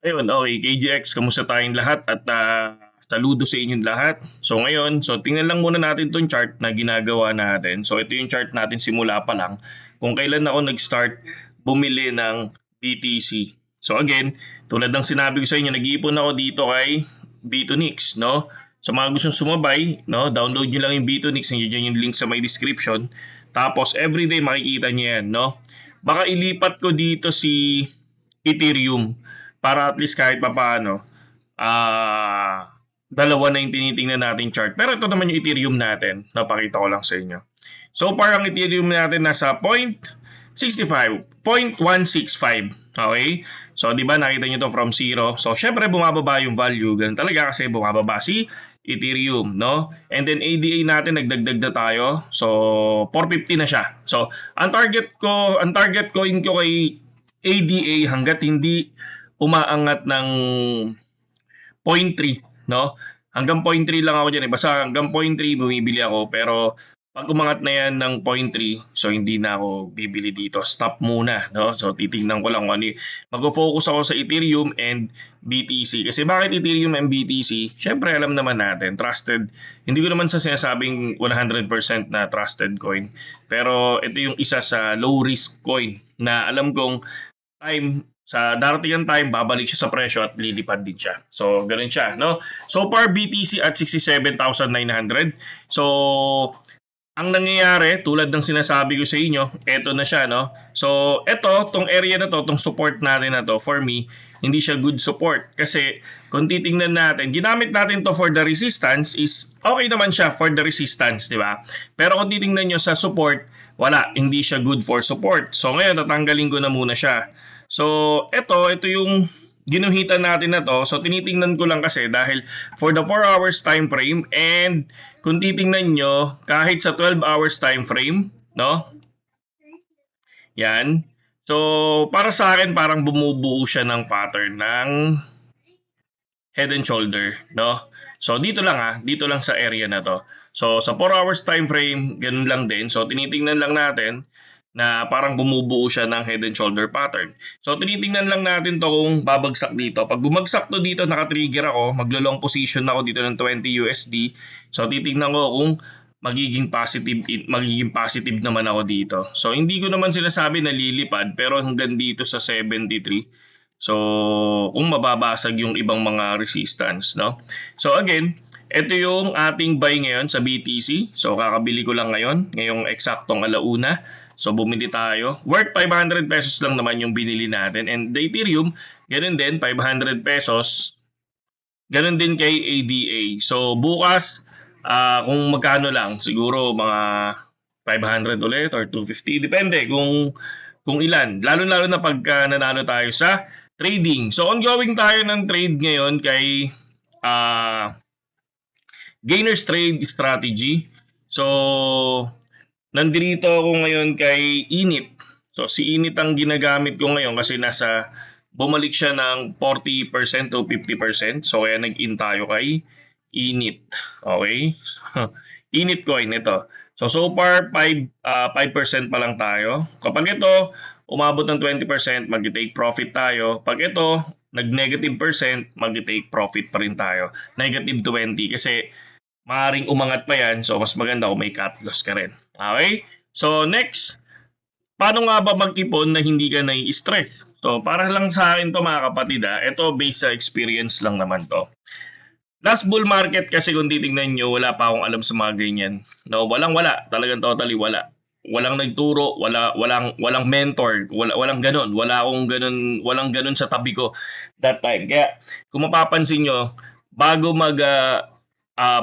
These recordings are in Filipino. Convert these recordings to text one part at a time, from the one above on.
Ayun, okay, KGX, kamusta tayong lahat at saludo sa inyong lahat. So ngayon, tingnan lang muna natin 'tong chart na ginagawa natin. So ito yung chart natin simula pa lang kung kailan ako nag-start bumili ng BTC. So again, tulad ng sinabi ko sa inyo, nag-iipon ako dito kay B2Nix, no? Sa mga gustong sumabay, no, download nyo lang yung B2Nix, nandiyan yung link sa my description. Tapos everyday makikita nyo yan, no? Baka ilipat ko dito si Ethereum para at least kahit papaano dalawa na yung tinitingnan nating chart. Pero ito naman yung Ethereum natin. Napakita ko lang sa inyo. So far, ang Ethereum natin nasa 0.65, 0.165. Okay? So, di ba nakita nyo to from zero. So, syempre bumababa yung value. Ganun talaga kasi bumababa si Ethereum, no? And then ADA natin nagdagdag na tayo. So, 450 na siya. So, ang target coin ko kay ADA hangga't hindi umaangat ng 0.3, no? Hanggang 0.3 lang ako diyan eh. Basta hanggang 0.3 bumibili ako, pero pag umangat na yan ng 0.3, so hindi na ako bibili dito. Stop muna, no? So titingnan ko lang kung ano. Mag-focus ako sa Ethereum and BTC. Kasi bakit Ethereum and BTC? Syempre alam naman natin, trusted. Hindi ko naman sa sinasabing 100% na trusted coin. Pero ito yung isa sa low risk coin na alam kong sa darating ang time, babalik siya sa presyo at lilipad din siya. So, ganun siya, no? So far, BTC at 67,900. So, ang nangyayari, tulad ng sinasabi ko sa inyo, eto na siya, no? So, tong area na to, tong support natin na to, for me, hindi siya good support. Kasi, kung titingnan natin, ginamit natin to for the resistance is, okay naman siya for the resistance, di ba? Pero kung titingnan nyo sa support, wala, hindi siya good for support. So, ngayon, tatanggalin ko na muna siya. So, ito yung ginuhitan natin na to. So, tinitingnan ko lang kasi dahil for the 4 hours time frame and kung titingnan nyo, kahit sa 12 hours time frame, no? Yan. So, para sa akin, parang bumubuo siya ng pattern ng head and shoulder, no? So, dito lang sa area na to. So, sa 4 hours time frame, ganun lang din. So, tinitingnan lang natin na parang bumubuo siya ng head and shoulder pattern. So, tinitingnan lang natin to kung babagsak dito. Pag bumagsak to dito, naka-trigger ako, maglo-long position ako dito ng 20 USD. So, titingnan ko kung magiging positive naman ako dito. So, hindi ko naman sinasabi na lilipad, pero hanggang dito sa 73. So, kung mababasag yung ibang mga resistance, no? So, again, ito yung ating buy ngayon sa BTC. So, kakabili ko lang ngayon, ngayong eksaktong alauna. So, bumili tayo. Worth 500 pesos lang naman yung binili natin. And the Ethereum, ganun din, 500 pesos. Ganun din kay ADA. So, bukas, kung magkano lang, siguro mga 500 ulit or 250. Depende kung ilan. Lalo-lalo na pagka nanalo tayo sa trading. So, ongoing tayo ng trade ngayon kay Gainers Trade Strategy. So, nandito ako ngayon kay Init. So, si Init ang ginagamit ko ngayon kasi bumalik siya ng 40% to 50%. So, kaya nag-in tayo kay Init. Okay? Init coin ito. So far, 5% pa lang tayo. Kapag ito, umabot ng 20%, mag-take profit tayo. Pag ito, nag-negative percent, mag-take profit pa rin tayo. Negative 20 kasi maaaring umangat pa yan. So, mas maganda kung may cut loss ka rin. Okay? So, next, paano nga ba mag-ipon na hindi ka nai-stress? So, para lang sa akin to mga kapatid, ito based sa experience lang naman to. Last bull market kasi kung titingnan nyo, wala pa akong alam sa mga ganyan. No, wala, talagang totally wala. Walang nagturo, walang mentor, walang ganun. Walang ganun sa tabi ko that time. Kaya kung mapapansin nyo, bago mag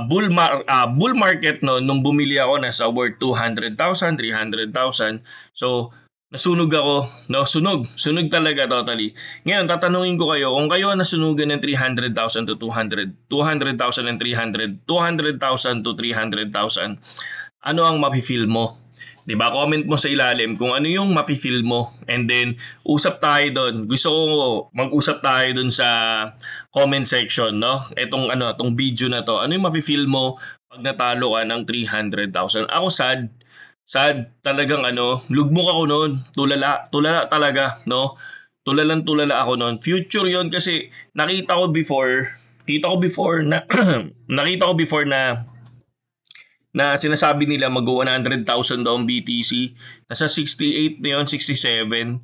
bull market no, nung bumili ako nasa worth 200,000, 300,000. So, nasunog ako, no? Sunog talaga totally. Ngayon, tatanungin ko kayo, kung kayo nasunugan ng 300,000 to 200, 200,000 and 300, 200,000 to 300,000, ano ang mafe-feel mo? 'Di ba? Comment mo sa ilalim kung ano yung mafe-feel mo. And then, usap tayo doon. Gusto ko mag-usap tayo doon sa comment section, no? Itong video na to. Ano yung mafe-feel mo pag natalo ka ng 300,000? Ako sad talagang lugmok ako noon. Tulala talaga, no? tulalang-tulala ako noon. Future 'yon kasi nakita ko before na nakita ko before na sinasabi nila mag-100,000 daw ang BTC. Nasa 68 na yun, 67.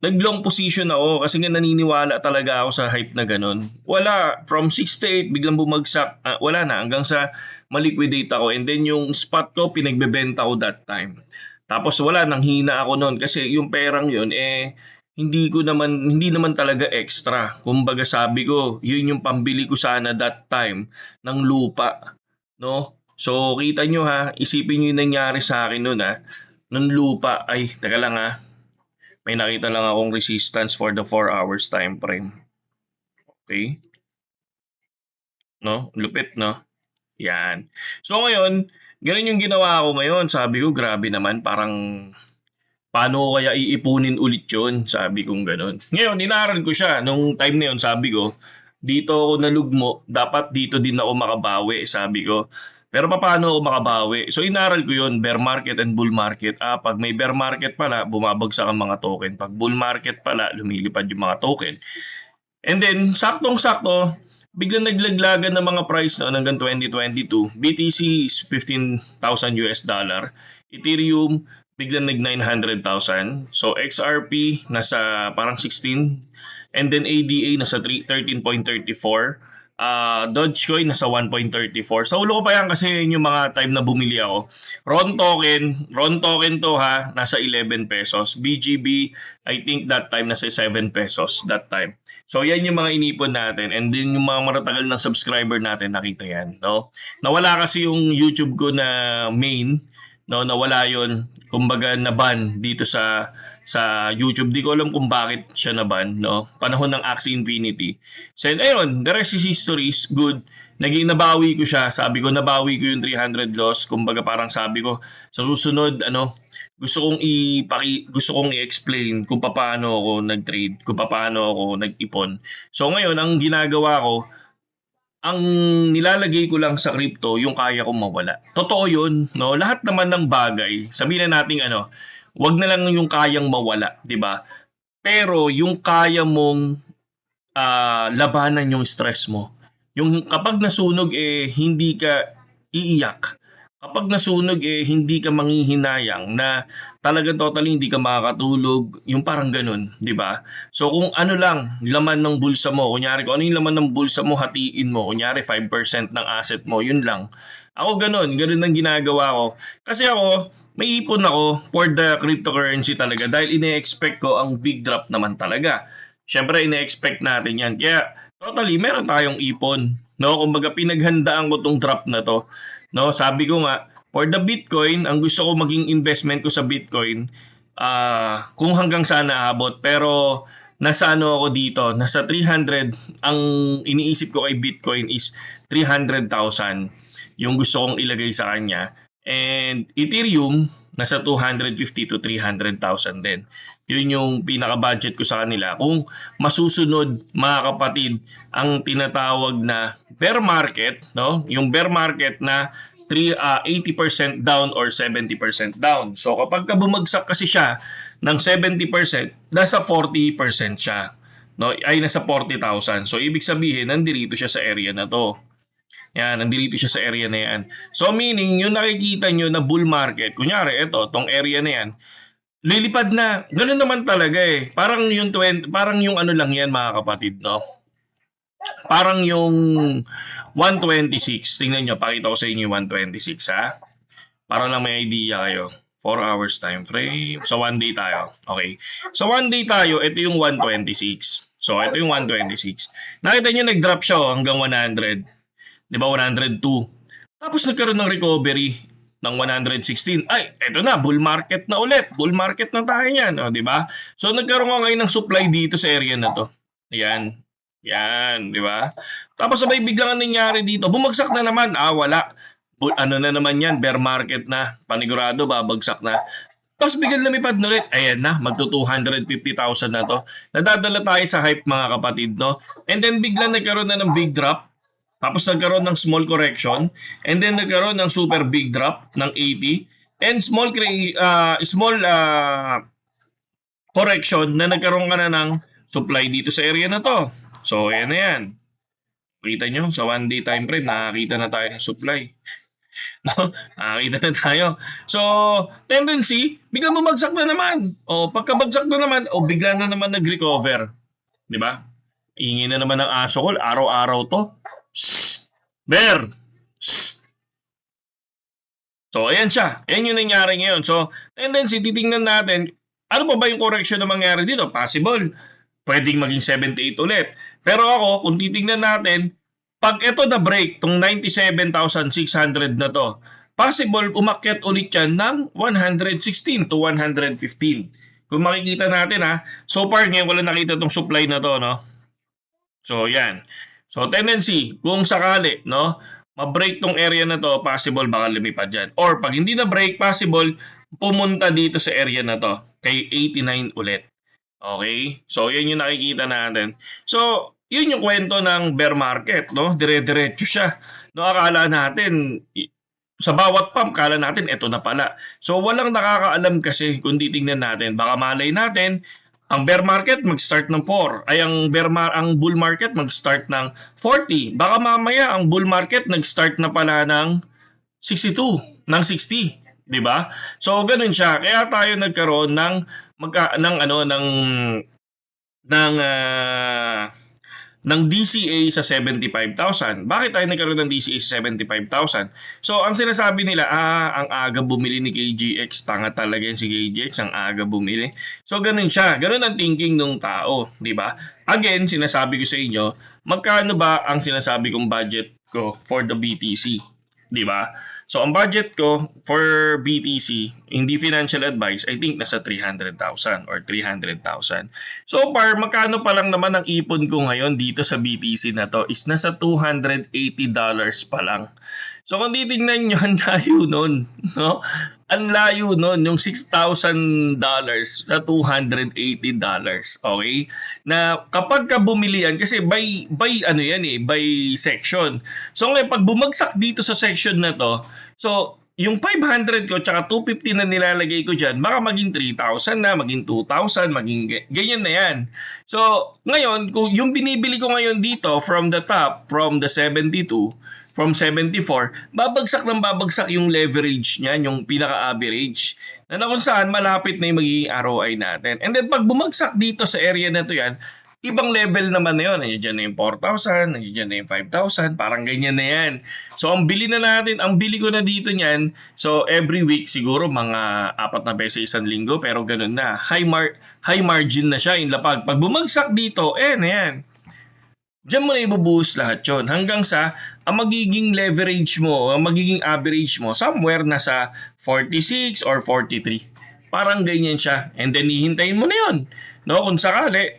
Nag-long position ako kasi nga naniniwala talaga ako sa hype na ganun. Wala, from 68 biglang bumagsak, wala na hanggang sa maliquidate ako. And then yung spot ko pinagbebenta ko that time. Tapos wala, nang hina ako noon kasi yung perang yun hindi naman talaga extra. Kumbaga sabi ko, yun yung pambili ko sana that time ng lupa, no? So kita nyo ha, isipin nyo yung nangyari sa akin noon ha. Nung lupa, ay teka lang ha. May nakita lang akong resistance for the 4 hours time frame. Okay? No? Lupit, no? Yan. So ngayon, ganun yung ginawa ko ngayon. Sabi ko, grabe naman, parang paano ko kaya iipunin ulit yun? Sabi kong ganun. Ngayon, inaral ko siya. Nung time na yun, sabi ko, dito ako nalugmo, dapat dito din ako makabawi, sabi ko. Pero paano ako makabawi? So inaral ko yun, bear market and bull market. Pag may bear market pala, bumabagsak ang mga token. Pag bull market pala, lumilipad yung mga token. And then, saktong-sakto, biglang naglaglagan ng mga price noon hanggang 2022. BTC is 15,000 US dollar. Ethereum, biglang nag 900,000. So XRP, nasa parang 16. And then ADA, nasa 13.34. Dogecoin nasa 1.34. Sa ulo ko pa yan kasi yun yung mga time na bumili ako. Ron token to ha, nasa 11 pesos. BGB, I think that time nasa 7 pesos that time. So yan yung mga inipon natin, and then yung mga maratagal ng subscriber natin, nakita yan, no? Nawala kasi yung YouTube ko na main, no, nawala yon, kumbaga na-ban dito sa YouTube. Di ko alam kung bakit siya na-ban, no, panahon ng Axie Infinity. So ayun, the rest is history, is good. Nabawi ko siya, sabi ko nabawi ko yung 300 loss. Kumbaga parang sabi ko sa susunod, gusto kong i-explain kung paano ako nag-trade, kung paano ako nag-ipon. So ngayon ang ginagawa ko, ang nilalagay ko lang sa crypto yung kaya kong mawala. Totoo yun, no? Lahat naman ng bagay, sabihin na natin wag na lang yung kayang mawala, 'di ba? Pero yung kaya mong labanan yung stress mo. Yung kapag nasunog hindi ka iiyak. Kapag nasunog hindi ka manghihinayang na talaga totally hindi ka makakatulog, yung parang ganun, 'di ba? So kung ano lang laman ng bulsa mo, kunyari kung ano yung laman ng bulsa mo, hatiin mo, kunyari 5% ng asset mo, yun lang. Ako ganun ang ginagawa ko. Kasi ako, may ipon ako for the cryptocurrency talaga dahil ine-expect ko ang big drop naman talaga. Siyempre ine-expect natin 'yan. Kaya totally meron tayong ipon, no? Kumbaga pinaghandaan ko tong drop na to. No, sabi ko nga, for the Bitcoin, ang gusto ko maging investment ko sa Bitcoin, kung hanggang saan naabot. Pero nasa ako dito, nasa 300, ang iniisip ko kay Bitcoin is 300,000 yung gusto kong ilagay sa kanya. And Ethereum, nasa 250 to 300,000 din. Yun yung pinaka-budget ko sa kanila. Kung masusunod, mga kapatid, ang tinatawag na bear market, no? Yung bear market na 80% down or 70% down. So kapag bumagsak kasi siya ng 70%, nasa 40% siya. No? Ay nasa 40,000. So ibig sabihin, nandito siya sa area na to. Yan, nandito siya sa area na yan. So meaning, yung nakikita nyo na bull market, kunyari, tong area na yan, lilipad na. Ganun naman talaga Parang yung lang yan, mga kapatid, no? Parang yung 126. Tingnan nyo, pakita ko sa inyo yung 126, ha? Para lang may idea kayo. 4 hours time frame. So, 1 day tayo. Okay. So, 1 day tayo, ito yung 126. So, ito yung 126. Nakita nyo, nag-drop siya hanggang 100. Di ba, 102. Tapos nagkaroon ng recovery ng 116. Ay, eto na, bull market na ulit. Bull market na tayo yan. Di ba? So, nagkaroon nga ngayon ng supply dito sa area na to. Ayan. Yan, di ba? Tapos sabay biglang nangyari dito. Bumagsak na naman. Wala. Ano na naman yan? Bear market na. Panigurado, babagsak na. Tapos biglang lumipad na ulit. Ayan na, magto 250,000 na to. Nadadala tayo sa hype, mga kapatid, no? And then biglang nagkaroon na ng big drop. Tapos nagkaroon ng small correction, and then nagkaroon ng super big drop ng 80, and small correction na nagkaroon ka na ng supply dito sa area na to. So, ayan na yan. Kita nyo, sa 1-day time frame, nakakita na tayo ng supply. No? Nakakita na tayo. So, tendency, biglang bumagsak na naman. O, pagkabagsak na naman, o bigla na naman nag-recover. Di ba? Ingin na naman ng aso ko, araw-araw to. Shhh! Bear! Shhh! So, ayan siya. Ayan yung nangyari ngayon. So, tendency, titingnan natin, ano pa ba yung correction na mangyari dito? Possible. Pwedeng maging 78 ulit. Pero ako, kung titingnan natin, pag ito na break, tong 97,600 na to, possible umakyat ulit yan ng 116 to 115. Kung makikita natin ha, so far ngayon wala nakita tong supply na to, no? So, yan. So, tendency, kung sakali, no, ma-break tong area na to, possible baka lumipad dyan. Or pag hindi na break, possible pumunta dito sa area na to, kay 89 ulit. Okay? So, yan yung nakikita natin. So, yun yung kwento ng bear market, no? Dire-diretso siya. No, akala natin, sa bawat pump, akala natin, eto na pala. So, walang nakakaalam kasi kung titingnan natin. Baka malay natin, ang bear market mag-start ng 4. Ay, ang bull market mag-start ng 40. Baka mamaya, ang bull market nag-start na pala ng 62, ng 60. 'Di ba? So, ganun siya. Kaya tayo nagkaroon ng ng DCA sa 75,000. Bakit tayo nagkaroon ng DCA sa 75,000? So, ang sinasabi nila, ang aga bumili ni KGX. Tanga talaga yan si KGX, ang aga bumili. So, ganun siya. Ganun ang thinking ng tao, di ba? Again, sinasabi ko sa inyo, magkano ba ang sinasabi kong budget ko for the BTC? Di ba? So, ang budget ko for BTC, hindi financial advice, I think nasa 300,000 or 300,000. So far, magkano pa lang naman ang ipon ko ngayon dito sa BTC na to is nasa $280 pa lang. So, kung titignan nyo, ang layo nun, no? Ang layo nun, yung $6,000 na $280, okay? Na kapag ka bumili yan, kasi by section. So, ngayon, pag bumagsak dito sa section na to, so, yung 500 ko tsaka 250 na nilalagay ko dyan, baka maging 3,000 na, maging 2,000, maging ganyan na yan. So, ngayon, kung yung binibili ko ngayon dito from the top, from the 72, from 74, babagsak yung leverage niyan, yung pinaka-average. Na kung saan malapit na yung magiging ROI natin. And then pag bumagsak dito sa area na to yan, ibang level naman na yun. Nandiyan na yung 4,000, nandiyan na yung 5,000, parang ganyan na yan. So ang bili ko na dito niyan, so every week siguro mga 4 na peso isang linggo, pero ganun na. High margin na siya in lapag. Pag bumagsak dito, na yan. Diyan mo na ibubuhos lahat yun. Hanggang sa, ang magiging leverage mo, ang magiging average mo, somewhere nasa 46 or 43. Parang ganyan siya. And then, hihintayin mo na yun. No? Kung sakaling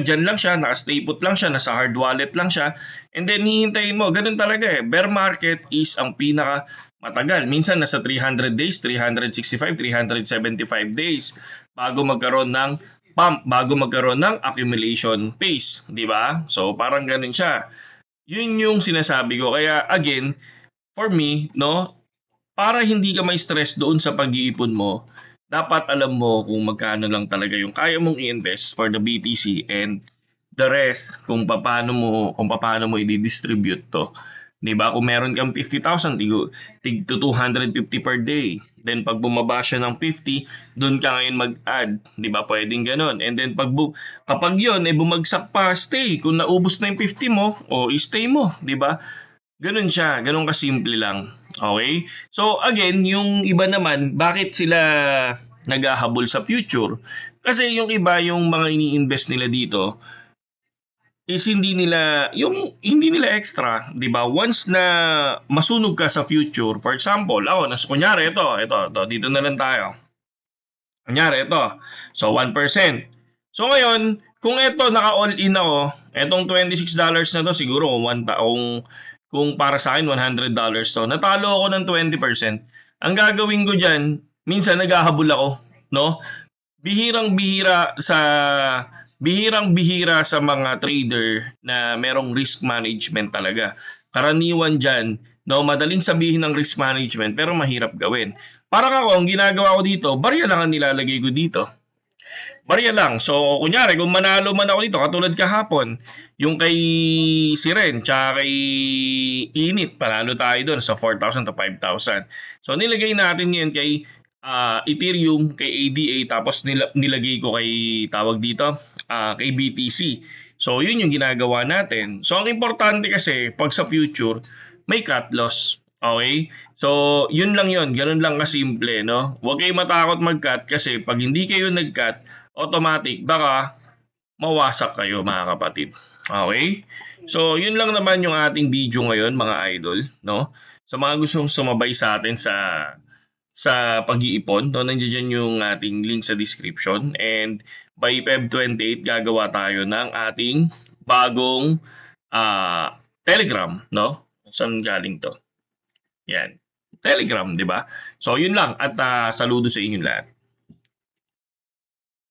dyan lang siya, naka-stay put lang siya, nasa hard wallet lang siya. And then, hihintayin mo. Ganun talaga eh. Bear market is ang pinaka matagal. Minsan, nasa 300 days, 365, 375 days bago magkaroon ng pump, bago magkaroon ng accumulation phase, di ba? So parang ganun siya. Yun yung sinasabi ko. Kaya again, for me, no, para hindi ka may stress doon sa pag-iipon mo, dapat alam mo kung magkano lang talaga yung kaya mong i-invest for the BTC and the rest kung paano mo i-distribute to. Diba? Kung meron kang 50,000, tig to 250 per day. Then pag bumaba siya ng 50, doon ka ngayon mag-add. Diba? Pwedeng ganun. And then kapag yun, bumagsak pa, stay. Kung naubos na yung 50 mo, stay mo. Diba? Ganun siya. Ganun kasimple lang. Okay? So again, yung iba naman, bakit sila naghahabol sa future? Kasi yung iba, yung mga ini-invest nila dito, is hindi nila extra, 'di ba? Once na masunog ka sa future, for example, kunyari ito, dito na lang tayo. Kunyari ito. So 1%. So ngayon, kung ito naka-all in ako, etong $26 na to siguro kung para sa akin $100 to. Natalo ako ng 20%. Ang gagawin ko diyan, minsan naghahabol ako, no? Bihirang-bihira sa mga trader na merong risk management talaga. Karaniwan dyan, no, madaling sabihin ng risk management pero mahirap gawin. Parang ako, ang ginagawa ko dito, barya lang ang nilalagay ko dito. Barya lang. So, kunyari, kung manalo man ako dito, katulad kahapon, yung kay Siren, tsaka kay Init, panalo tayo doon sa 4,000 to 5,000. So, nilagay natin yan kay Ethereum, kay ADA, tapos nilagay ko kay, tawag dito, kay BTC. So, yun yung ginagawa natin. So, ang importante kasi, pag sa future, may cut loss. Okay? So, yun lang yun. Ganun lang kasimple, no? Huwag kayong matakot mag-cut kasi pag hindi kayo nag-cut, automatic, baka mawasak kayo mga kapatid. Okay? So, yun lang naman yung ating video ngayon mga idol, no? Sa mga gustong sumabay sa atin sa pag-iipon, no, nandiyan yung ating link sa description, and by Feb 28 gagawa tayo ng ating bagong Telegram, no? Saan galing to? Yan. Telegram, 'di ba? So, yun lang at saludo sa inyo lahat.